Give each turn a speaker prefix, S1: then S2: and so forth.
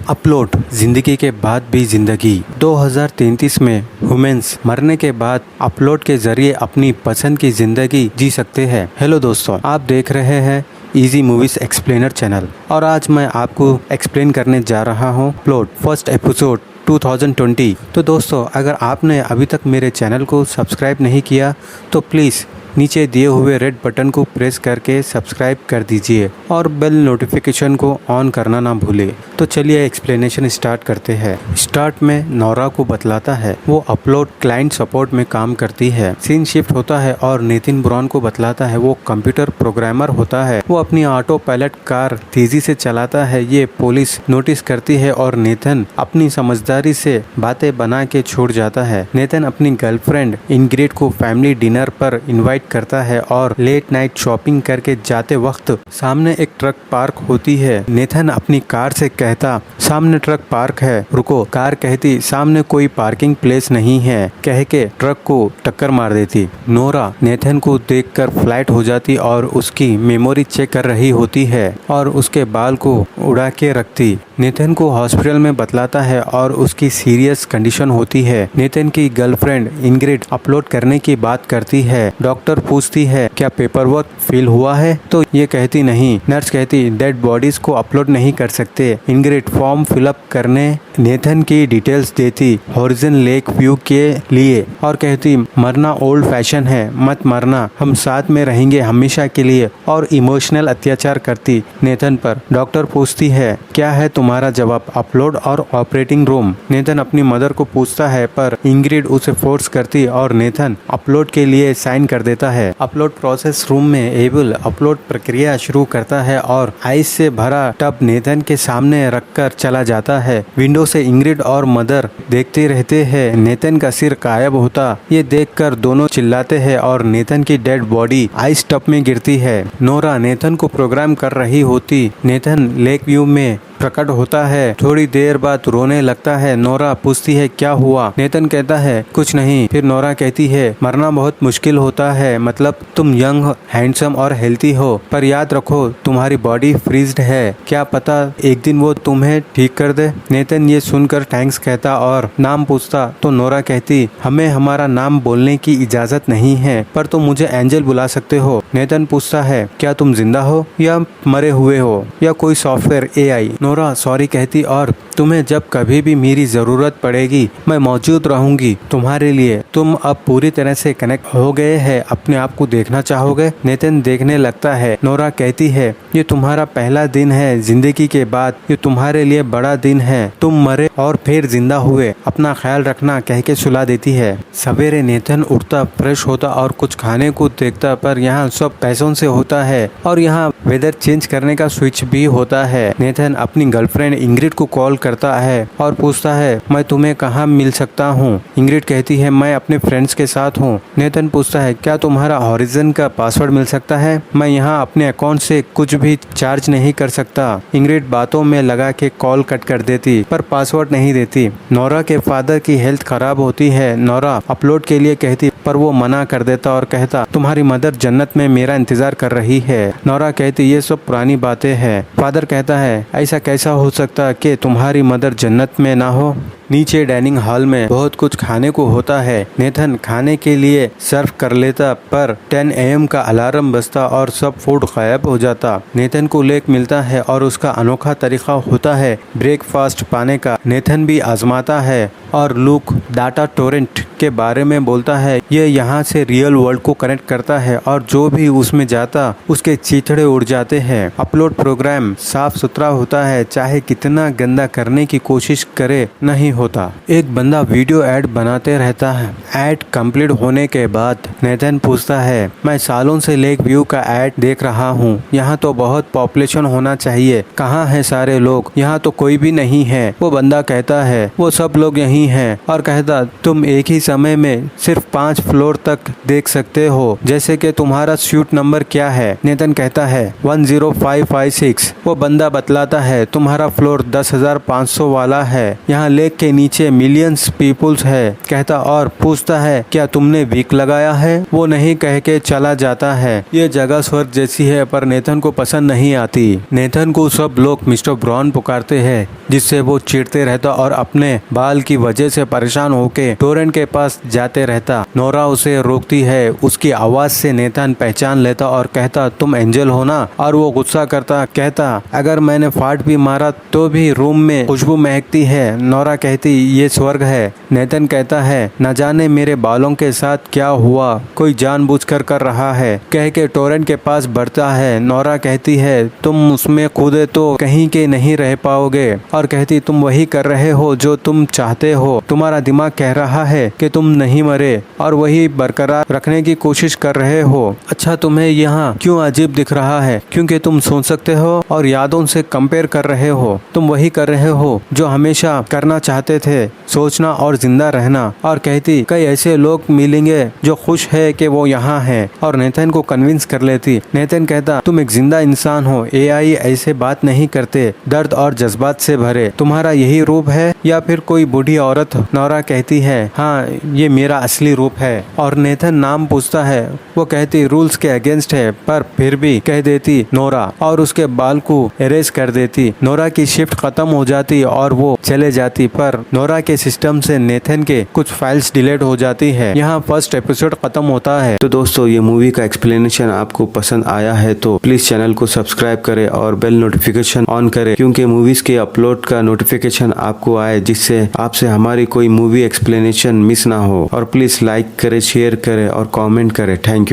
S1: Upload जिंदगी के बाद भी जिंदगी 2033 में ह्यूमंस मरने के बाद अपलोड के जरिए अपनी पसंद की जिंदगी जी सकते हैं। हेलो दोस्तों, आप देख रहे हैं इजी मूवीज एक्सप्लेनर चैनल और आज मैं आपको एक्सप्लेन करने जा रहा हूं अपलोड फर्स्ट एपिसोड 2020। तो दोस्तों, अगर आपने अभी तक मेरे चैनल को सब्सक्राइब नहीं किया तो प्लीज़ नीचे दिए हुए रेड बटन को प्रेस करके सब्सक्राइब कर दीजिए और बेल नोटिफिकेशन को ऑन करना ना भूलिए। तो चलिए एक्सप्लेनेशन स्टार्ट करते हैं। स्टार्ट में नोरा को बतलाता है वो अपलोड क्लाइंट सपोर्ट में काम करती है। सीन शिफ्ट होता है और नितिन ब्राउन को बतलाता है वो कंप्यूटर प्रोग्रामर होता है। वो अपनी ऑटो पायलट कार तेजी से चलाता है। ये पुलिस नोटिस करती है और नेथन अपनी समझदारी से बातें बना के छोड़ जाता है। नेथन अपनी गर्लफ्रेंड इंग्रिड को फैमिली डिनर पर इनवाइट करता है और लेट नाइट शॉपिंग करके जाते वक्त सामने एक ट्रक पार्क होती है। नेथन अपनी कार से कहता सामने ट्रक पार्क है, रुको। कार कहती सामने कोई पार्किंग प्लेस नहीं है, कह के ट्रक को टक्कर मार देती। नोरा नेथन को देखकर फ्लैट हो जाती और उसकी मेमोरी चेक कर रही होती है और उसके बाल को उड़ा के रखती। नेथन को हॉस्पिटल में बतलाता है और उसकी सीरियस कंडीशन होती है। नेथन की गर्लफ्रेंड इंग्रिड अपलोड करने की बात करती है। डॉक्टर पूछती है क्या पेपर वर्क फिल हुआ है, तो ये कहती नहीं। नर्स कहती डेड बॉडीज को अपलोड नहीं कर सकते। इंग्रिड फॉर्म फिलअप करने नेथन की डिटेल्स देती हॉरिजन लेक व्यू के लिए और कहती मरना ओल्ड फैशन है, मत मरना, हम साथ में रहेंगे हमेशा के लिए, और इमोशनल अत्याचार करती नेथन पर। डॉक्टर पूछती है क्या है तुम्हारा जवाब, अपलोड और ऑपरेटिंग रूम। नेथन अपनी मदर को पूछता है पर इंग्रिड उसे फोर्स करती और नेथन अपलोड के लिए साइन कर देता है। अपलोड प्रोसेस रूम में एबल अपलोड प्रक्रिया शुरू करता है और आइस से भरा टब नेथन के सामने रखकर चला जाता है। विंडो से इंग्रिड और मदर देखते रहते हैं। नेथन का सिर गायब होता ये देखकर दोनों चिल्लाते हैं और नेथन की डेड बॉडी आइस टब में गिरती है। नोरा नेथन को प्रोग्राम कर रही होती। नेथन लेक व्यू में प्रकट होता है। थोड़ी देर बाद रोने लगता है। नोरा पूछती है क्या हुआ। नेथन कहता है कुछ नहीं। फिर नोरा कहती है मरना बहुत मुश्किल होता है, मतलब तुम यंग, हैंडसम और हेल्थी हो, पर याद रखो तुम्हारी बॉडी फ्रीज्ड है, क्या पता एक दिन वो तुम्हें ठीक कर दे। नेथन ये सुनकर थैंक्स कहता और नाम पूछता तो नोरा कहती हमें हमारा नाम बोलने की इजाजत नहीं है, पर तुम मुझे एंजल बुला सकते हो। नेथन पूछता है क्या तुम जिंदा हो या मरे हुए हो या कोई सॉफ्टवेयर AI। नोरा सॉरी कहती और तुम्हें जब कभी भी मेरी जरूरत पड़ेगी मैं मौजूद रहूंगी तुम्हारे लिए। तुम अब पूरी तरह से कनेक्ट हो गए हैं, अपने आप को देखना चाहोगे। नेथन देखने लगता है। नोरा कहती है ये तुम्हारा पहला दिन है जिंदगी के बाद, ये तुम्हारे लिए बड़ा दिन है, तुम मरे और फिर जिंदा हुए, अपना ख्याल रखना, कह के सुला देती है। सवेरे नेथन उठता, फ्रेश होता और कुछ खाने को देखता, पर यहाँ सब पैसों से होता है और यहाँ वेदर चेंज करने का स्विच भी होता है। नेथन अपनी गर्लफ्रेंड इंग्रिड को कॉल करता है और पूछता है मैं तुम्हें कहाँ मिल सकता हूँ। इंग्रिड कहती है मैं अपने फ्रेंड्स के साथ हूँ। नेथन पूछता है क्या तुम्हारा हॉरिजन का पासवर्ड मिल सकता है, मैं यहाँ अपने अकाउंट से कुछ भी चार्ज नहीं कर सकता। इंग्रिड बातों में लगा के कॉल कट कर देती पर पासवर्ड नहीं देती। नोरा के फादर की हेल्थ खराब होती है। नोरा अपलोड के लिए कहती पर वो मना कर देता और कहता तुम्हारी मदर जन्नत में मेरा इंतजार कर रही है। नोरा कहती ये सब पुरानी बातें हैं। फादर कहता है ऐसा कैसा हो सकता कि तुम्हारी मदर जन्नत में ना हो। नीचे डाइनिंग हॉल में बहुत कुछ खाने को होता है। नेथन खाने के लिए सर्व कर लेता पर 10 AM का अलार्म बजता और सब फूड गायब हो जाता। नेथन को लेक मिलता है और उसका अनोखा तरीका होता है ब्रेकफास्ट पाने का। नेथन भी आजमाता है और लूक डाटा टोरेंट के बारे में बोलता है। ये यहाँ से रियल वर्ल्ड को कनेक्ट करता है और जो भी उसमें जाता उसके चीथड़े उड़ जाते हैं। अपलोड प्रोग्राम साफ सुथरा होता है, चाहे कितना गंदा करने की कोशिश करे नहीं होता। एक बंदा वीडियो ऐड बनाते रहता है। ऐड कंप्लीट होने के बाद नेथन पूछता है मैं सालों से लेक व्यू का ऐड देख रहा हूँ, यहाँ तो बहुत पॉपुलेशन होना चाहिए, कहाँ है सारे लोग, यहाँ तो कोई भी नहीं है। वो बंदा कहता है वो सब लोग यहीं हैं और कहता तुम एक ही समय में सिर्फ 5 फ्लोर तक देख सकते हो, जैसे कि तुम्हारा स्यूट नंबर क्या है। नेथन कहता है 10556। वो बंदा बतलाता है तुम्हारा फ्लोर 10,500 वाला है। यहाँ लेक के नीचे मिलियंस पीपुल्स है। कहता और पूछता है क्या तुमने वीक लगाया है। वो नहीं कह के चला जाता है। ये जगह स्वर्ग जैसी है पर नेथन को पसंद नहीं आती। नेथन को सब लोग मिस्टर ब्राउन पुकारते हैं जिससे वो चिढ़ते रहता और अपने बाल की वजह से परेशान होके टोरेंट के पास जाते रहता। नोरा उसे रोकती है। उसकी आवाज से नेथन पहचान लेता और कहता तुम एंजल हो ना। और वो गुस्सा करता कहता अगर मैंने फाट भी मारा तो भी रूम में खुशबू महकती है। नोरा कहती ये स्वर्ग है। नेथन कहता है न जाने मेरे बालों के साथ क्या हुआ, कोई जानबूझकर कर रहा है। कह के टोरेंट के पास बढ़ता है। नोरा कहती है तुम उसमें कूदे तो कहीं के नहीं रह पाओगे। और कहती तुम वही कर रहे हो जो तुम चाहते हो। तुम्हारा दिमाग कह रहा है कि तुम नहीं मरे और वही बरकरार रखने की कोशिश कर रहे हो। अच्छा तुम्हें यहाँ क्यों अजीब दिख रहा है? क्योंकि तुम सुन सकते हो और यादों से कंपेयर कर रहे हो। तुम वही कर रहे हो जो हमेशा करना चाहते थे, सोचना और जिंदा रहना। और कहती कई ऐसे लोग मिलेंगे जो खुश है कि वो यहाँ है। और नेथन को कन्विंस कर लेती। नेथन कहता तुम एक जिंदा इंसान हो, एआई ऐसे बात नहीं करते, दर्द और जज्बात से भरे। तुम्हारा यही रूप है या फिर कोई बूढ़ी औरत? नोरा कहती है हाँ ये मेरा असली रूप है। और नेथन नाम पूछता है। वो कहती रूल्स के अगेंस्ट है पर फिर भी कह देती नोरा और उसके बाल को इरेज कर देती। नोरा की शिफ्ट खत्म हो जाती और वो चले जाती पर नोरा के सिस्टम से नेथन के कुछ फाइल्स डिलीट हो जाती है। यहाँ फर्स्ट एपिसोड खत्म होता है। तो दोस्तों ये मूवी का एक्सप्लेनेशन आपको पसंद आया है तो प्लीज चैनल को सब्सक्राइब करें और बेल नोटिफिकेशन ऑन करें क्योंकि मूवीज के अपलोड का नोटिफिकेशन आपको आए जिससे आपसे हमारी कोई मूवी एक्सप्लेनेशन मिस ना हो। और प्लीज लाइक करें, शेयर करें और कमेंट करें। Thank you.